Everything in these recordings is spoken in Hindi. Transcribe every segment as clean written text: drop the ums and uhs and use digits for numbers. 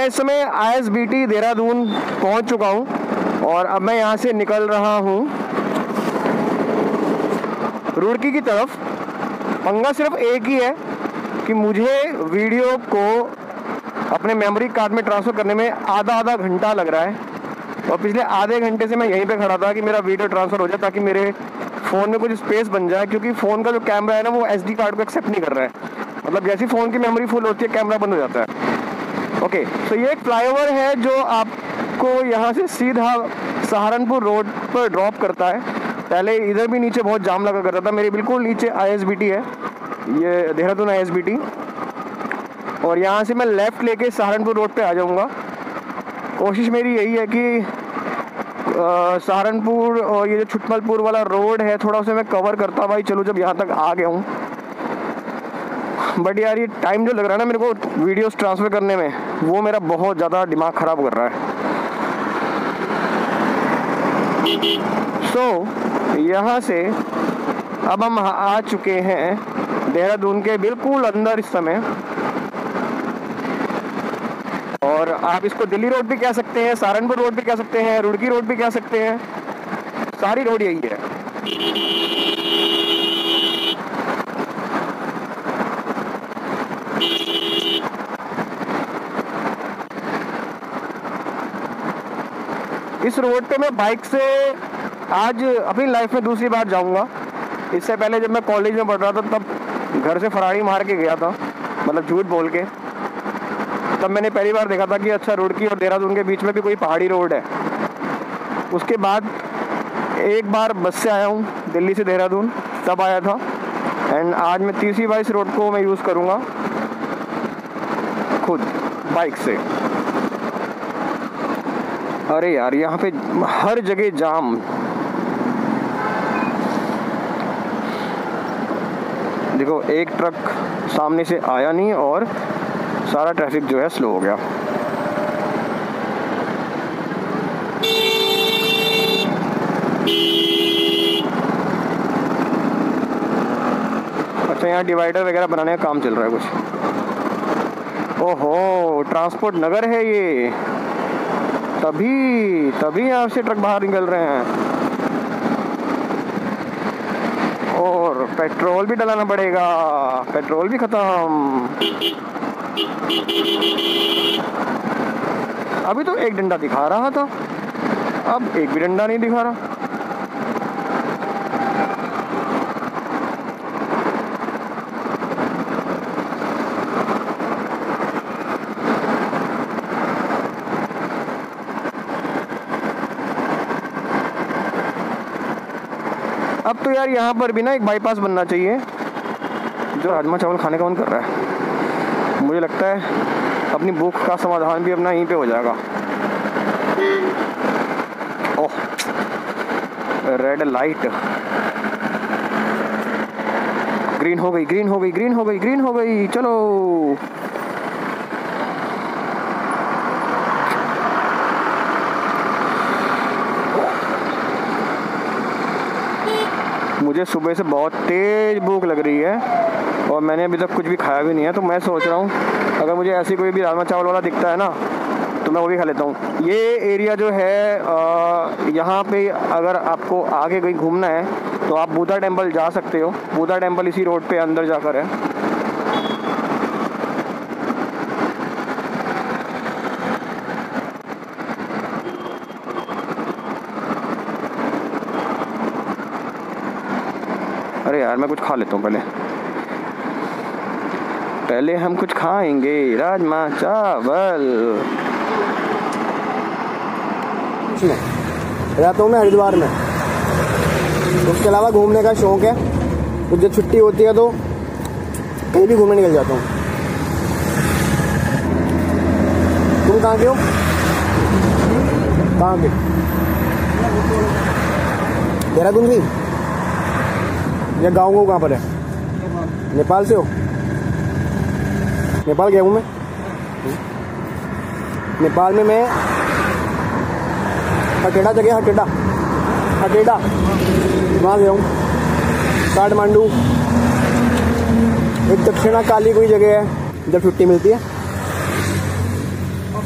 इस समय ISBT देहरादून पहुंच चुका हूं और अब मैं यहां से निकल रहा हूं रुड़की की तरफ। पंगा सिर्फ एक ही है कि मुझे वीडियो को अपने मेमोरी कार्ड में ट्रांसफ़र करने में आधा घंटा लग रहा है और पिछले आधे घंटे से मैं यहीं पे खड़ा था कि मेरा वीडियो ट्रांसफ़र हो जाए ताकि मेरे फ़ोन में कुछ स्पेस बन जाए, क्योंकि फ़ोन का जो कैमरा है ना वो SD कार्ड को एक्सेप्ट नहीं कर रहा है। मतलब जैसी फ़ोन की मेमोरी फुल होती है कैमरा बंद हो जाता है। ओके, तो ये एक फ्लाईओवर है जो आपको यहाँ से सीधा सहारनपुर रोड पर ड्रॉप करता है। पहले इधर भी नीचे बहुत जाम लगा करता था, मेरे बिल्कुल नीचे ISBT है, ये देहरादून ISBT, और यहाँ से मैं लेफ़्ट लेके सहारनपुर रोड पे आ जाऊँगा। कोशिश मेरी यही है कि सहारनपुर और ये जो छुटमलपुर वाला रोड है थोड़ा उसे मैं कवर करता भाई चलो जब यहाँ तक आ गया हूँ। बट यार ये टाइम जो लग रहा है ना मेरे को वीडियोस ट्रांसफ़र करने में, वो मेरा बहुत ज़्यादा दिमाग ख़राब कर रहा है। सो यहाँ से अब हम आ चुके हैं देहरादून के बिल्कुल अंदर इस समय, और आप इसको दिल्ली रोड भी कह सकते हैं, सहारनपुर रोड भी कह सकते हैं, रुड़की रोड भी कह सकते हैं, सारी रोड यही है। इस रोड पे मैं बाइक से आज अपनी लाइफ में दूसरी बार जाऊंगा। इससे पहले जब मैं कॉलेज में पढ़ रहा था तब घर से फरारी मार के गया था, मतलब झूठ बोल के। तब मैंने पहली बार देखा था कि अच्छा रुड़की और देहरादून के बीच में भी कोई पहाड़ी रोड है। उसके बाद एक बार बस से आया हूँ दिल्ली से देहरादून, तब आया था, एंड आज मैं तीसरी बार इस रोड को मैं यूज़ करूँगा खुद बाइक से। अरे यार यहाँ पे हर जगह जाम। देखो एक ट्रक सामने से आया नहीं और सारा ट्रैफिक जो है स्लो हो गया। अच्छा यहाँ डिवाइडर वगैरह बनाने का काम चल रहा है कुछ। ओहो ट्रांसपोर्ट नगर है ये, तभी यहाँ से ट्रक बाहर निकल रहे हैं। और पेट्रोल भी डलाना पड़ेगा, पेट्रोल भी खत्म। अभी तो एक डंडा दिखा रहा था, अब एक भी डंडा नहीं दिखा रहा। अब तो यार यहाँ पर भी ना एक बाईपास बनना चाहिए। जो राजमा चावल खाने का मन कर रहा है, मुझे लगता है अपनी भूख का समाधान भी अपना यहीं पे हो जाएगा। ओह रेड लाइट, ग्रीन हो गई, ग्रीन हो गई, ग्रीन हो गई, ग्रीन हो गई, चलो। मुझे सुबह से बहुत तेज भूख लग रही है और मैंने अभी तक कुछ भी खाया भी नहीं है, तो मैं सोच रहा हूँ अगर मुझे ऐसी कोई भी राजमा चावल वाला दिखता है ना तो मैं वो भी खा लेता हूँ। ये एरिया जो है यहाँ पे अगर आपको आगे कहीं घूमना है तो आप बुद्धा टेम्पल जा सकते हो। बुद्धा टेम्पल इसी रोड पे अंदर जाकर है। अरे यार मैं कुछ खा लेता हूँ पहले हम कुछ खाएंगे राजमा चावल। रहता हूँ मैं हरिद्वार में, उसके अलावा घूमने का शौक है, तो जब छुट्टी होती है तो कहीं भी घूमने निकल जाता हूँ। तुम कहाँ के हो? कहाँ के? देहरादून की? या गाँव को कहाँ पर है? नेपाल से हो? नेपाल गया हूँ मैं। नेपाल में मैं हटेड़ा जगह, हटेड़ा वहाँ गया हूँ। काठमांडू, एक दक्षिणा काली कोई जगह है जब छुट्टी मिलती है।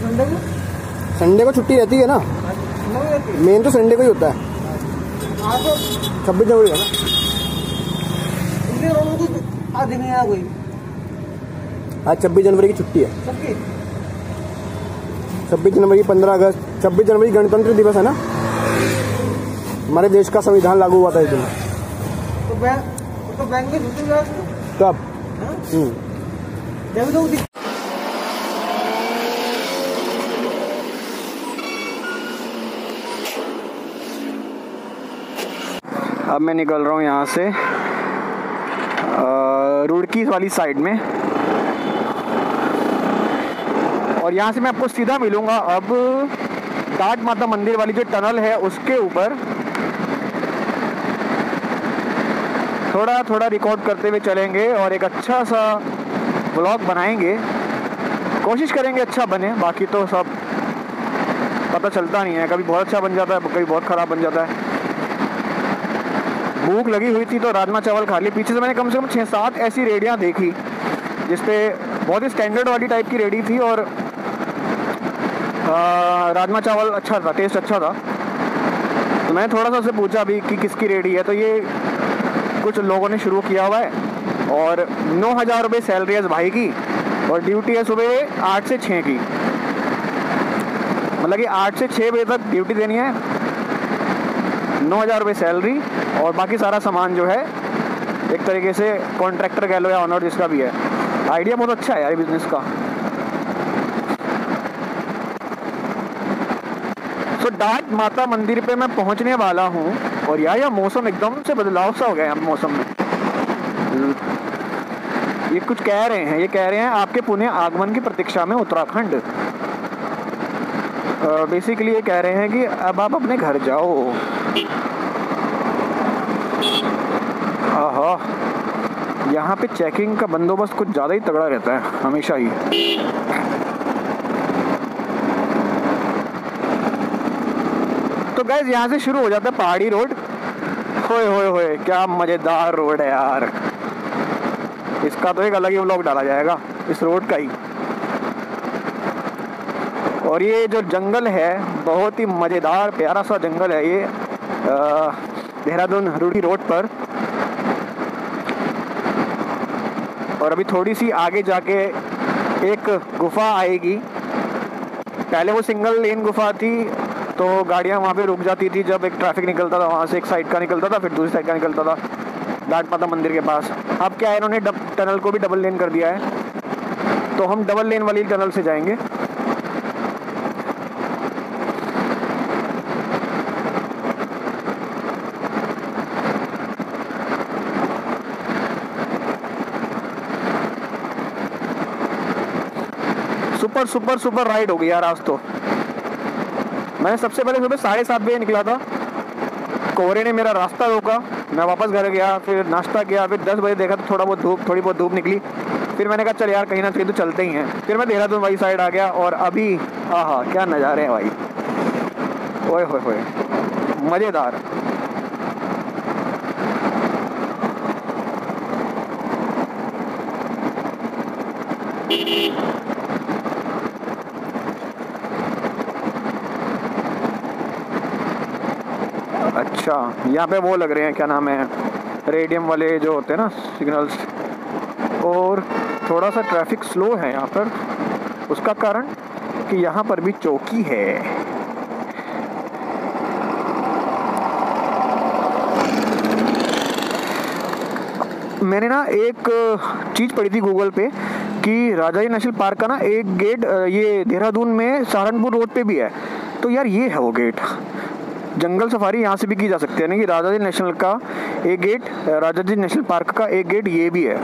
संडे को छुट्टी रहती है ना, मेन तो संडे को ही होता है। 26 जनवरी है ना, आज 26 जनवरी की छुट्टी है। 26 जनवरी, 15 अगस्त, 26 जनवरी गणतंत्र दिवस है ना, हमारे देश का संविधान लागू हुआ था इस दिन। तो बैंक में कब? अब मैं निकल रहा हूँ यहाँ से रुड़की वाली साइड में, और यहाँ से मैं आपको सीधा मिलूँगा अब डाट माता मंदिर वाली जो टनल है उसके ऊपर। थोड़ा थोड़ा रिकॉर्ड करते हुए चलेंगे और एक अच्छा सा व्लॉग बनाएंगे, कोशिश करेंगे अच्छा बने, बाकी तो सब पता चलता नहीं है, कभी बहुत अच्छा बन जाता है, कभी बहुत ख़राब बन जाता है। भूख लगी हुई थी तो राजमा चावल खा लिए। पीछे से मैंने कम से कम 6-7 ऐसी रेडियाँ देखी जिसपे बहुत ही स्टैंडर्ड वाली टाइप की रेडी थी और राजमा चावल अच्छा था, टेस्ट अच्छा था। तो मैंने थोड़ा सा उससे पूछा अभी कि किसकी रेडी है, तो ये कुछ लोगों ने शुरू किया हुआ है और 9,000 रुपये सैलरी है भाई की, और ड्यूटी है सुबह 8 से 6 की, मतलब कि 8 से 6 बजे तक ड्यूटी देनी है, 9,000 रुपये सैलरी, और बाकी सारा सामान जो है एक तरीके से कॉन्ट्रैक्टर कह लो या ऑनर जिसका भी है। आइडिया बहुत अच्छा है यार बिजनेस का। तो डाट माता मंदिर पे मैं पहुंचने वाला हूं, और यार मौसम एकदम से बदलाव सा हो गया है मौसम में। ये कुछ कह रहे हैं, ये कह रहे हैं आपके पुणे आगमन की प्रतीक्षा में उत्तराखंड। बेसिकली ये कह रहे हैं कि अब आप अपने घर जाओ। आहा, यहाँ पे चेकिंग का बंदोबस्त कुछ ज़्यादा ही तगड़ा रहता है हमेशा ही। तो गाइस यहाँ से शुरू हो जाता है पहाड़ी रोड। होए होए होए, क्या मज़ेदार रोड है यार, इसका तो एक अलग ही व्लॉग डाला जाएगा इस रोड का ही। और ये जो जंगल है बहुत ही मज़ेदार प्यारा सा जंगल है ये, देहरादून रुड़की रोड पर। और अभी थोड़ी सी आगे जाके एक गुफा आएगी। पहले वो सिंगल लेन गुफा थी तो गाड़ियाँ वहाँ पे रुक जाती थी जब एक ट्रैफिक निकलता था, वहाँ से एक साइड का निकलता था फिर दूसरी साइड का निकलता था डाट माता मंदिर के पास। अब क्या है, इन्होंने टनल को भी डबल लेन कर दिया है, तो हम डबल लेन वाली टनल से जाएंगे। सुपर सुपर सुपर राइड हो गई यार आज तो। मैंने सबसे पहले सुबह 7:30 बजे निकला था, कोहरे ने मेरा रास्ता रोका, मैं वापस घर गया, फिर नाश्ता किया, फिर 10 बजे देखा तो थोड़ी बहुत धूप निकली। फिर मैंने कहा चल यार कहीं ना कहीं तो चलते ही हैं। फिर मैं देहरादून वाली साइड आ गया और अभी आहा क्या नज़ारे हैं भाई, ओए होए होए मज़ेदार। अच्छा, यहाँ पे वो लग रहे हैं क्या नाम है, रेडियम वाले जो होते हैं ना सिग्नल्स, और थोड़ा सा ट्रैफिक स्लो है यहाँ पर, उसका कारण कि यहाँ पर भी चौकी है। मैंने ना एक चीज़ पढ़ी थी गूगल पे कि राजाजी नेशनल पार्क का ना एक गेट ये देहरादून में सहारनपुर रोड पे भी है। तो यार ये है वो गेट, जंगल सफारी यहाँ से भी की जा सकती है। यानी कि राजाजी नेशनल का एक गेट, राजाजी नेशनल पार्क का एक गेट ये भी है।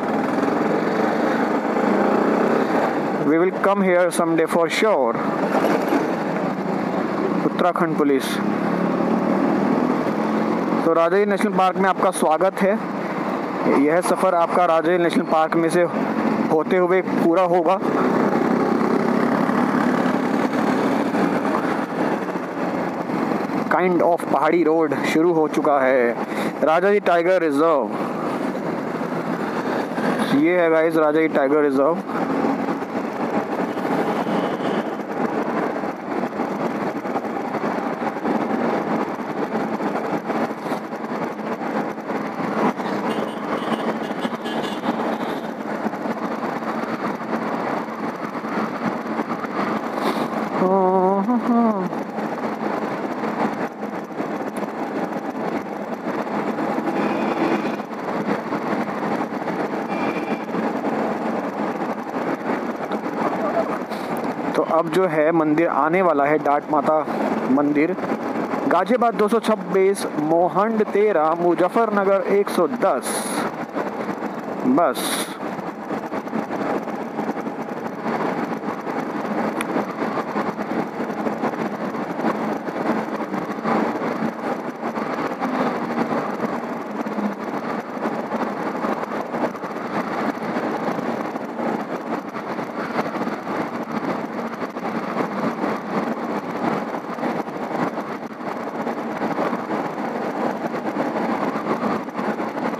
We will come here someday for sure. Uttarakhand police. तो राजाजी नेशनल पार्क में आपका स्वागत है। यह सफ़र आपका राजाजी नेशनल पार्क में से होते हुए पूरा होगा। काइंड ऑफ पहाड़ी रोड शुरू हो चुका है। राजाजी टाइगर रिजर्व, ये है गाइस राजाजी टाइगर रिजर्व। तो अब जो है मंदिर आने वाला है, डाट माता मंदिर, गाजियाबाद 226, मोहंड 13, मुजफ्फरनगर 110। बस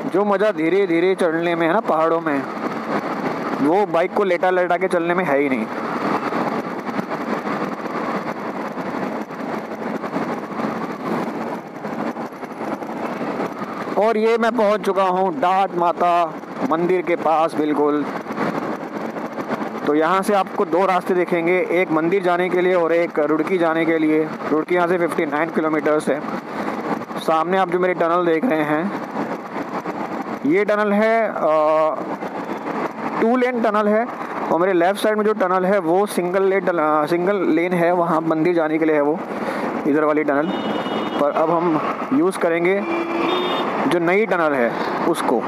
जो मज़ा धीरे धीरे चढ़ने में है ना पहाड़ों में, वो बाइक को लेटा लेटा के चलने में है ही नहीं। और ये मैं पहुंच चुका हूँ डाट माता मंदिर के पास बिल्कुल। तो यहाँ से आपको दो रास्ते दिखेंगे, एक मंदिर जाने के लिए और एक रुड़की जाने के लिए। रुड़की यहाँ से 59 किलोमीटर्स है। सामने आप जो मेरी टनल देख रहे हैं, ये टनल है 2 लेन टनल है, और मेरे लेफ़्ट साइड में जो टनल है वो सिंगल लेन है, वहाँ मंदिर जाने के लिए है वो इधर वाली टनल। पर अब हम यूज़ करेंगे जो नई टनल है उसको।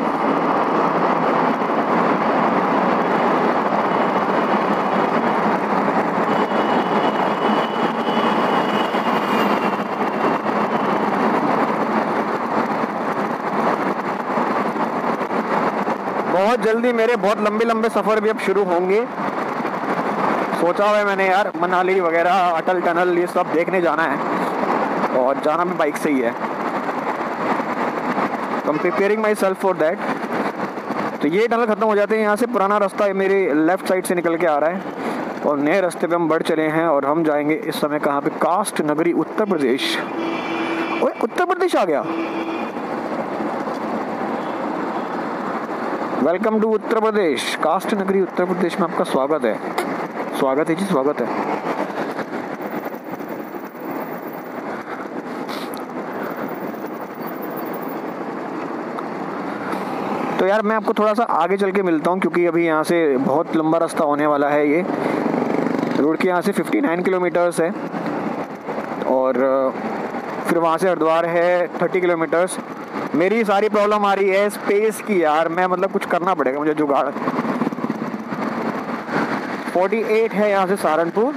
बहुत जल्दी मेरे बहुत लंबे लंबे सफ़र भी अब शुरू होंगे। सोचा हुआ है मैंने यार, मनाली वगैरह, अटल टनल, ये सब देखने जाना है, और जाना भी बाइक से ही है। तो I am preparing my self for that. तो ये टनल ख़त्म हो जाते हैं, यहाँ से पुराना रास्ता मेरे लेफ़्ट साइड से निकल के आ रहा है, और नए रास्ते पे हम बढ़ चले हैं। और हम जाएंगे इस समय कहाँ पे? कास्ट नगरी, उत्तर प्रदेश। ओए, उत्तर प्रदेश आ गया। वेलकम टू उत्तर प्रदेश, कास्ट नगरी उत्तर प्रदेश में आपका स्वागत है। स्वागत है जी, स्वागत है। तो यार मैं आपको थोड़ा सा आगे चल के मिलता हूँ, क्योंकि अभी यहाँ से बहुत लंबा रास्ता होने वाला है। ये रोड के यहाँ से 59 किलोमीटर्स है, और फिर वहाँ से हरिद्वार है 30 किलोमीटर्स। मेरी सारी प्रॉब्लम आ रही है स्पेस की यार, मैं मतलब कुछ करना पड़ेगा मुझे जुगाड़। 48 है यहाँ से सहारनपुर।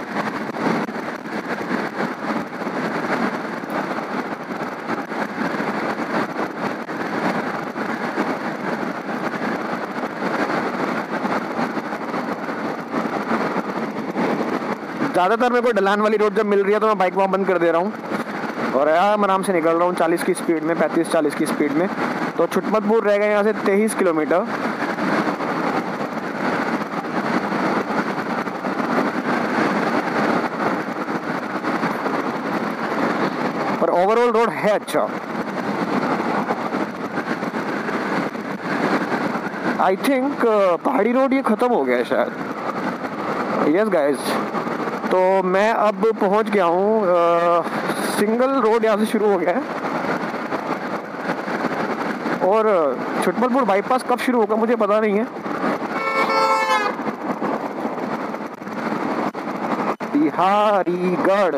ज़्यादातर मेरे को ढलान वाली रोड जब मिल रही है तो मैं बाइक वहाँ बंद कर दे रहा हूँ, और आराम से निकल रहा हूँ 40 की स्पीड में, 35-40 की स्पीड में। तो छुटमतपुर रह गए यहाँ से 23 किलोमीटर। पर ओवरऑल रोड है अच्छा। आई थिंक पहाड़ी रोड ये ख़त्म हो गया है शायद। यस गाइज, तो मैं अब पहुँच गया हूँ, सिंगल रोड यहाँ से शुरू हो गया है, और छुटमलपुर बाईपास कब शुरू होगा मुझे पता नहीं है। बिहारीगढ़,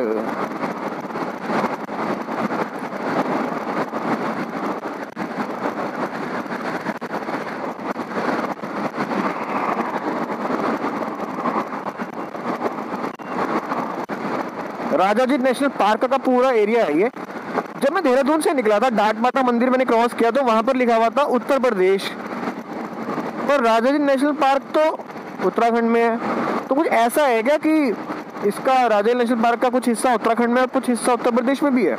राजाजी नेशनल पार्क का पूरा एरिया है ये। जब मैं देहरादून से निकला था, डाट माता मंदिर मैंने क्रॉस किया तो वहां पर लिखा हुआ था उत्तर प्रदेश, पर राजाजी नेशनल पार्क तो उत्तराखंड में है। तो कुछ ऐसा है क्या कि इसका राजाजी नेशनल पार्क का कुछ हिस्सा उत्तराखंड में और कुछ हिस्सा उत्तर प्रदेश में भी है?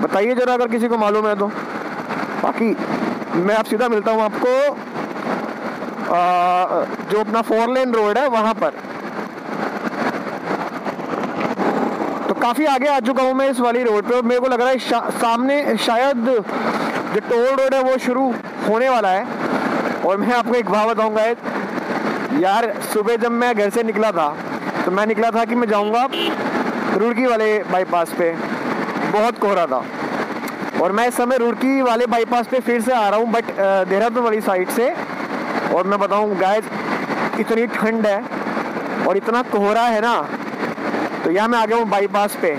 बताइए जरा अगर किसी को मालूम है तो। बाकी मैं अब सीधा मिलता हूँ आपको जो अपना 4 लेन रोड है वहां पर। तो काफ़ी आगे आ चुका हूँ मैं इस वाली रोड पे। मेरे को लग रहा है सामने शायद जो टोल रोड है वो शुरू होने वाला है। और मैं आपको एक बात बताऊँगा यार, सुबह जब मैं घर से निकला था तो मैं निकला था कि मैं जाऊंगा रुड़की वाले बाईपास पे। बहुत कोहरा था और मैं इस समय रुड़की वाले बाईपास पे फिर से आ रहा हूँ, बट देहरादून वाली साइड से। और मैं बताऊँ गाइस, इतनी ठंड है और इतना कोहरा है ना, तो यहाँ मैं आ गया हूँ बाईपास पे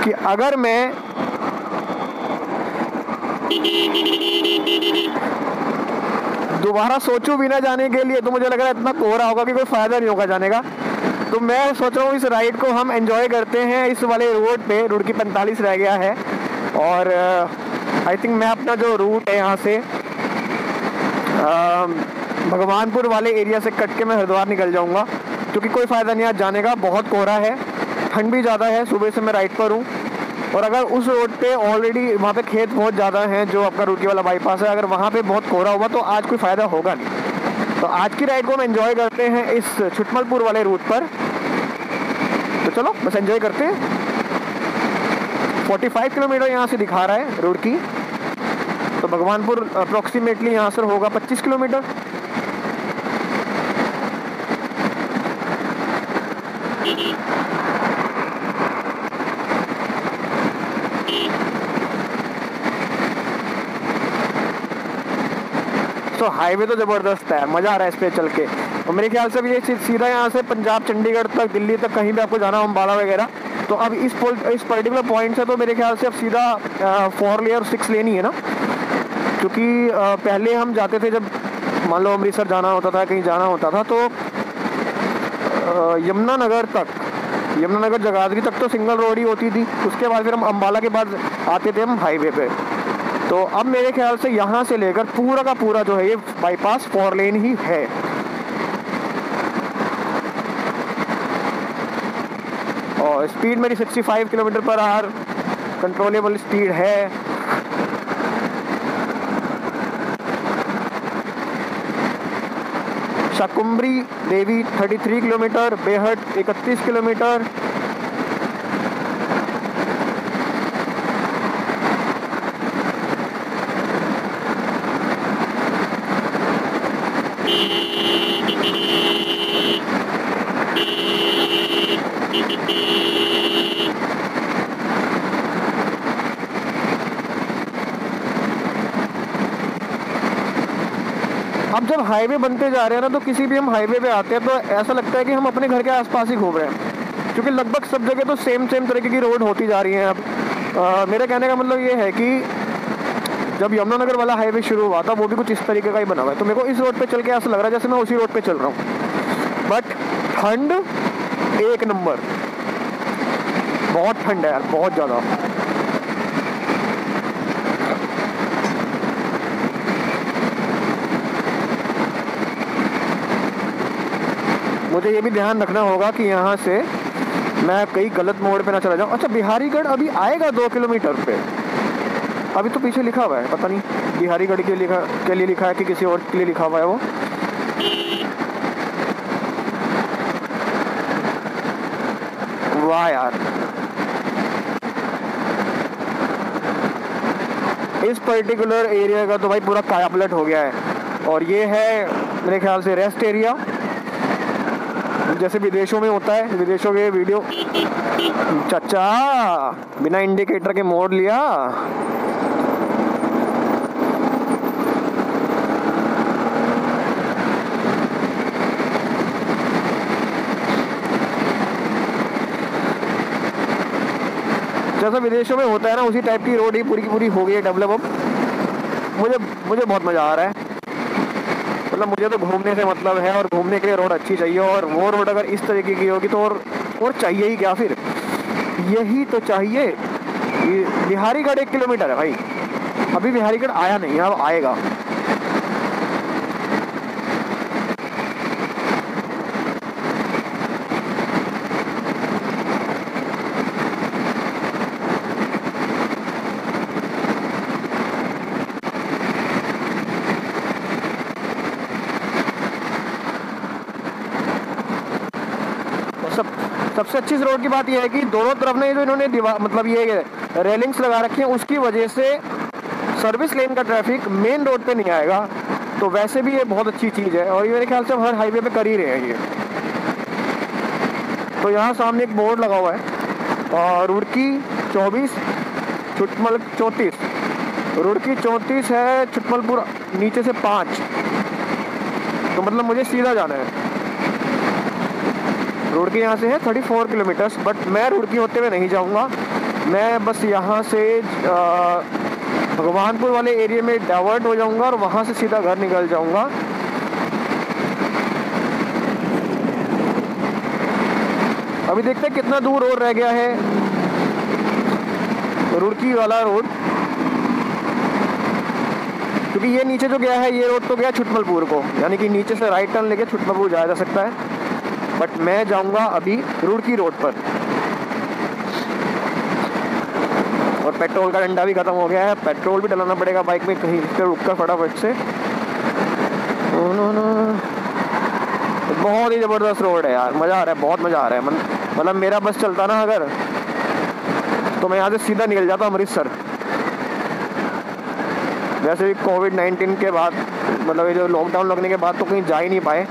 कि अगर मैं दोबारा सोचूं भी ना जाने के लिए तो मुझे लग रहा है इतना कोहरा होगा कि कोई फ़ायदा नहीं होगा जाने का। तो मैं सोच रहा हूँ इस राइड को हम एंजॉय करते हैं। इस वाले रोड पे रुड़की 45 रह गया है और आई थिंक मैं अपना जो रूट है यहाँ से भगवानपुर वाले एरिया से कट के मैं हरिद्वार निकल जाऊँगा, क्योंकि कोई फ़ायदा नहीं आज जाने का। बहुत कोहरा है, ठंड भी ज़्यादा है, सुबह से मैं राइड पर हूँ। और अगर उस रोड पे ऑलरेडी वहाँ पे खेत बहुत ज़्यादा हैं, जो आपका रुड़की वाला बाईपास है, अगर वहाँ पे बहुत कोहरा होगा तो आज कोई फ़ायदा होगा नहीं। तो आज की राइड को हम एंजॉय करते हैं इस छुटमलपुर वाले रूट पर। तो चलो बस एंजॉय करते हैं। 45 किलोमीटर यहाँ से दिखा रहा है रुड़की, तो भगवानपुर अप्रॉक्सीमेटली यहाँ से होगा 25 किलोमीटर। तो हाईवे तो ज़बरदस्त है, मज़ा आ रहा है इस पे चल के। और मेरे ख्याल से अब ये सीधा यहाँ से पंजाब, चंडीगढ़ तक, दिल्ली तक कहीं भी आपको जाना हो, अम्बाला वगैरह, तो अब इस पर्टिकुलर पॉइंट से तो मेरे ख्याल से अब सीधा 4 लेन और 6 लेन ही है ना। क्योंकि पहले हम जाते थे, जब मान लो अमृतसर जाना होता था, कहीं जाना होता था, तो यमुनानगर जगाधरी तक तो सिंगल रोड ही होती थी। उसके बाद फिर हम अम्बाला के बाद आते थे हम हाईवे पे। तो अब मेरे ख्याल से यहाँ से लेकर पूरा का पूरा जो है ये बाईपास 4 लेन ही है। और स्पीड मेरी 65 kilometre per hour controllable speed है। शाकुंभरी देवी 33 किलोमीटर, बेहट 31 किलोमीटर, अब जब हाईवे बनते जा रहे हैं ना, तो किसी भी हम हाईवे पे आते हैं तो ऐसा लगता है कि हम अपने घर के आसपास ही घूम रहे हैं, क्योंकि लगभग सब जगह तो सेम तरीके की रोड होती जा रही है। अब मेरे कहने का मतलब ये है कि जब यमुनानगर वाला हाईवे शुरू हुआ था वो भी कुछ इस तरीके का ही बना हुआ है। तो मेरे को इस रोड पे चल के ऐसा लग रहा है जैसे मैं उसी रोड पे चल रहा हूँ। बट ठंड एक नंबर, बहुत ठंड है यार, बहुत ज़्यादा। मुझे ये भी ध्यान रखना होगा कि यहाँ से मैं कहीं गलत मोड़ पे ना चला जाऊँ। अच्छा, बिहारीगढ़ अभी आएगा 2 किलोमीटर पे, अभी तो पीछे लिखा हुआ है, पता नहीं बिहारीगढ़ के लिए लिखा है कि किसी और के लिए लिखा हुआ है वो। वाह यार, इस पर्टिकुलर एरिया का तो भाई पूरा काया पलट हो गया है। और ये है मेरे ख्याल से रेस्ट एरिया, जैसे विदेशों में होता है। विदेशों के वीडियो, चाचा बिना इंडिकेटर के मोड़ लिया। जैसा विदेशों में होता है ना, उसी टाइप की रोड ही पूरी की पूरी हो गई है डेवलप। अब मुझे बहुत मज़ा आ रहा है। मतलब मुझे तो घूमने से मतलब है, और घूमने के लिए रोड अच्छी चाहिए, और वो रोड अगर इस तरीके की होगी तो और चाहिए ही क्या, फिर यही तो चाहिए। बिहारीगढ़ 1 किलोमीटर है भाई, अभी बिहारीगढ़ आया नहीं है, अब आएगा। सबसे अच्छी इस रोड की बात यह है कि दोनों तरफ ने जो इन्होंने मतलब ये रेलिंग्स लगा रखी हैं, उसकी वजह से सर्विस लेन का ट्रैफिक मेन रोड पे नहीं आएगा। तो वैसे भी ये बहुत अच्छी चीज़ है, और ये मेरे ख्याल से हर हाईवे पे कर ही रहे हैं ये। तो यहाँ सामने एक बोर्ड लगा हुआ है रुड़की 24 छुटमल 34, रुड़की 34 है, छुटमलपुर नीचे से 5, तो मतलब मुझे सीधा जाना है। रुड़की यहाँ से है 34 किलोमीटर्स, बट मैं रुड़की होते हुए नहीं जाऊँगा। मैं बस यहाँ से भगवानपुर वाले एरिया में डाइवर्ट हो जाऊँगा और वहाँ से सीधा घर निकल जाऊँगा। अभी देखते हैं कितना दूर और रह गया है रुड़की वाला रोड, क्योंकि ये नीचे जो गया है ये रोड तो गया छुटमलपुर को, यानी कि नीचे से राइट टर्न लेके छुटमलपुर जाया जा सकता है, बट मैं जाऊंगा अभी रुड़की रोड पर। और पेट्रोल का डंडा भी खत्म हो गया है, पेट्रोल भी डलाना पड़ेगा बाइक में कहीं पे रुक कर फटाफट से। बहुत ही ज़बरदस्त रोड है यार, मज़ा आ रहा है, बहुत मज़ा आ रहा है। मतलब मेरा बस चलता ना अगर, तो मैं यहाँ से सीधा निकल जाता अमृतसर। वैसे भी कोविड-19 के बाद, मतलब ये जो लॉकडाउन लगने के बाद तो कहीं जा ही नहीं पाए,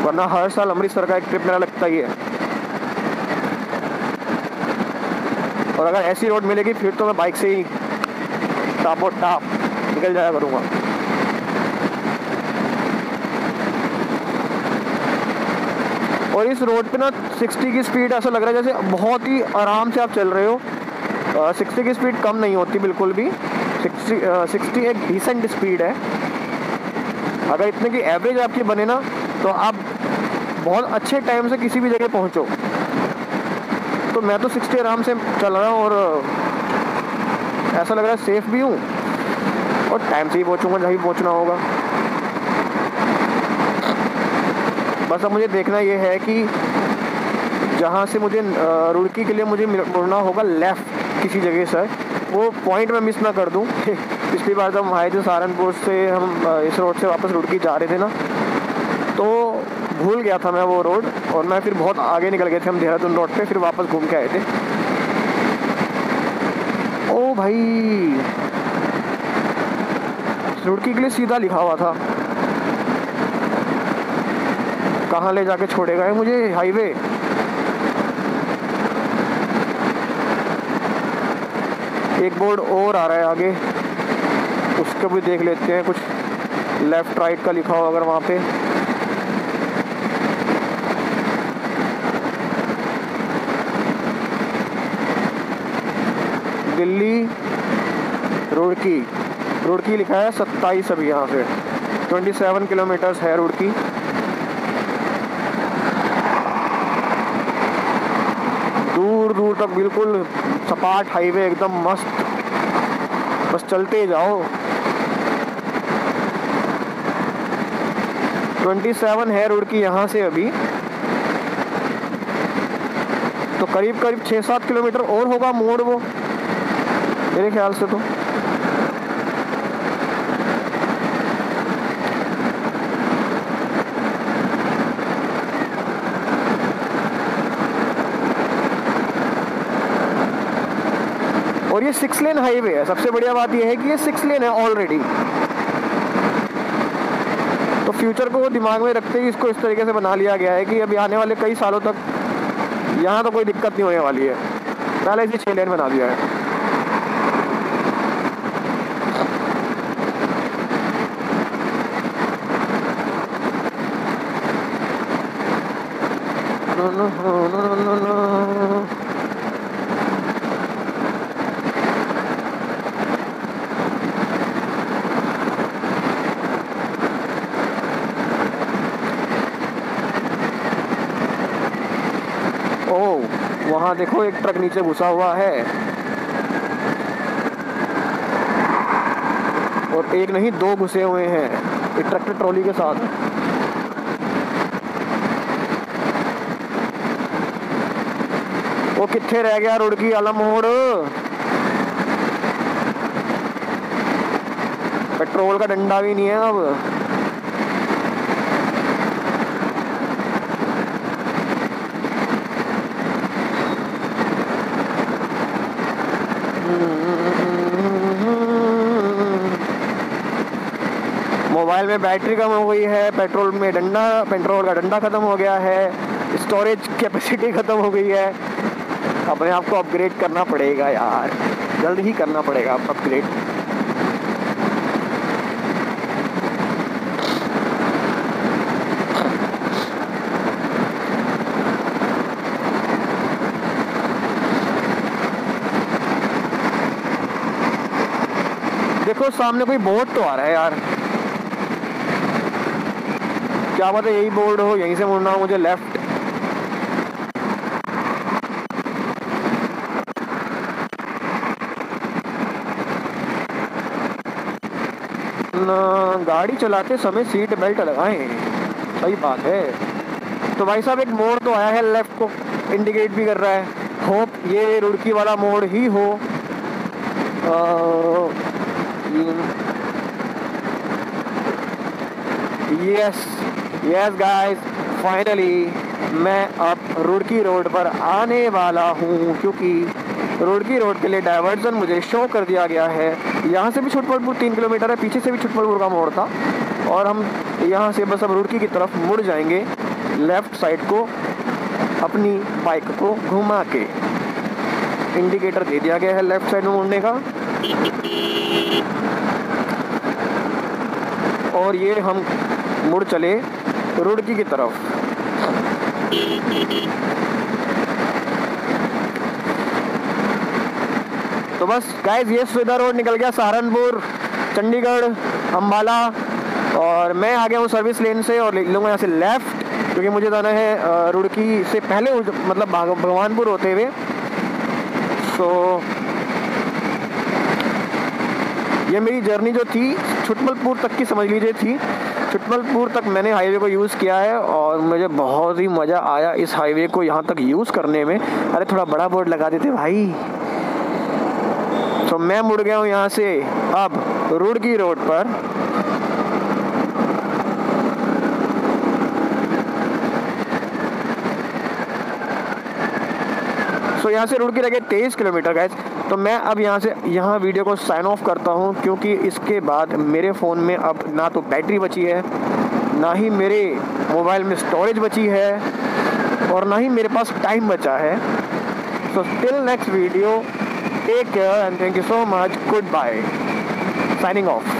वरना हर साल अमृतसर का एक ट्रिप मेरा लगता ही है। और अगर ऐसी रोड मिलेगी फिर तो मैं बाइक से ही टापो टाप निकल जाया करूँगा। और इस रोड पे ना 60 की स्पीड ऐसा लग रहा है जैसे बहुत ही आराम से आप चल रहे हो। 60 की स्पीड कम नहीं होती बिल्कुल भी, 60 एक डिसेंट स्पीड है। अगर इतने की एवरेज आपकी बने ना तो आप बहुत अच्छे टाइम से किसी भी जगह पहुंचो। तो मैं तो 60 आराम से चल रहा हूँ और ऐसा लग रहा है सेफ भी हूँ और टाइम से ही पहुँचूँगा जहाँ भी पहुँचना होगा। बस अब मुझे देखना ये है कि जहाँ से मुझे रुड़की के लिए मुझे मुड़ना होगा लेफ़्ट किसी जगह से, वो पॉइंट मैं मिस ना कर दूँ। पिछली बार जब हम आए थे सहारनपुर से, हम इस रोड से वापस रुड़की जा रहे थे ना, तो भूल गया था मैं वो रोड और मैं फिर बहुत आगे निकल गए थे हम देहरादून रोड पे, फिर वापस घूम के आए थे। ओ भाई, रुड़की के लिए सीधा लिखा हुआ था, कहाँ ले जाके छोड़ेगा है मुझे हाईवे। एक बोर्ड और आ रहा है आगे, उसको भी देख लेते हैं, कुछ लेफ्ट राइट का लिखा हो अगर वहाँ पे। दिल्ली रुड़की, रुड़की लिखा है 27 अभी यहाँ से 27 किलोमीटर्स है रुड़की। दूर दूर तक बिल्कुल सपाट हाईवे, एकदम मस्त, बस चलते जाओ। 27 है रुड़की यहाँ से अभी, तो करीब करीब 6-7 किलोमीटर और होगा मोड़ वो मेरे ख्याल से। तो और ये 6 लेन हाईवे है। सबसे बढ़िया बात ये है कि ये 6 लेन है ऑलरेडी। तो फ्यूचर को दिमाग में रखते ही इसको इस तरीके से बना लिया गया है कि अभी आने वाले कई सालों तक यहाँ तो कोई दिक्कत नहीं होने वाली है, पहले इसे 6 लेन बना दिया है। वहाँ देखो एक ट्रक नीचे घुसा हुआ है, और एक नहीं 2 घुसे हुए हैं एक ट्रैक्टर ट्रॉली के साथ। वो कित्थे रह गया रुड़की वाला मोड़? पेट्रोल का डंडा भी नहीं है अब। मोबाइल में बैटरी कम हो गई है, पेट्रोल का डंडा खत्म हो गया है, स्टोरेज कैपेसिटी ख़त्म हो गई है। अपने आप को अपग्रेड करना पड़ेगा यार, जल्द ही करना पड़ेगा अपग्रेड। देखो सामने कोई बोर्ड तो आ रहा है यार, क्या बात है, यही बोर्ड हो, यहीं से मुड़ना हो मुझे लेफ्ट। गाड़ी चलाते समय सीट बेल्ट लगाएं, सही बात है। तो भाई साहब एक मोड़ तो आया है, लेफ्ट को इंडिकेट भी कर रहा है। होप ये रुड़की वाला मोड़ ही हो। यस गाइस, फाइनली मैं अब रुड़की रोड पर आने वाला हूँ, क्योंकि रुड़की रोड के लिए डाइवर्जन मुझे शो कर दिया गया है। यहाँ से भी छुटपुर 3 किलोमीटर है, पीछे से भी छुटपुर का मोड़ था, और हम यहाँ से बस अब रुड़की की तरफ मुड़ जाएंगे लेफ़्ट साइड को, अपनी बाइक को घुमा के। इंडिकेटर दे दिया गया है लेफ़्ट साइड में मुड़ने का, और ये हम मुड़ चले रुड़की की तरफ। तो बस गाइस ये सुविधा रोड निकल गया सहारनपुर, चंडीगढ़, अम्बाला, और मैं आ गया हूँ सर्विस लेन से और ले लूँगा यहाँ से लेफ़्ट, क्योंकि मुझे जाना है रुड़की से पहले, मतलब भगवानपुर होते हुए। सो ये मेरी जर्नी जो थी छुटमलपुर तक की समझ लीजिए थी। छुटमलपुर तक मैंने हाईवे को यूज़ किया है और मुझे बहुत ही मज़ा आया इस हाईवे को यहाँ तक यूज़ करने में। अरे थोड़ा बड़ा बोर्ड लगा देते भाई। तो मैं मुड़ गया हूँ यहाँ से अब रुड़की रोड पर। तो यहाँ से रुड़की रह गए 23 किलोमीटर गाइस। तो मैं अब यहाँ वीडियो को साइन ऑफ करता हूँ, क्योंकि इसके बाद मेरे फ़ोन में अब ना तो बैटरी बची है, ना ही मेरे मोबाइल में स्टोरेज बची है, और ना ही मेरे पास टाइम बचा है। So till next video, take care and thank you so much, goodbye, signing of.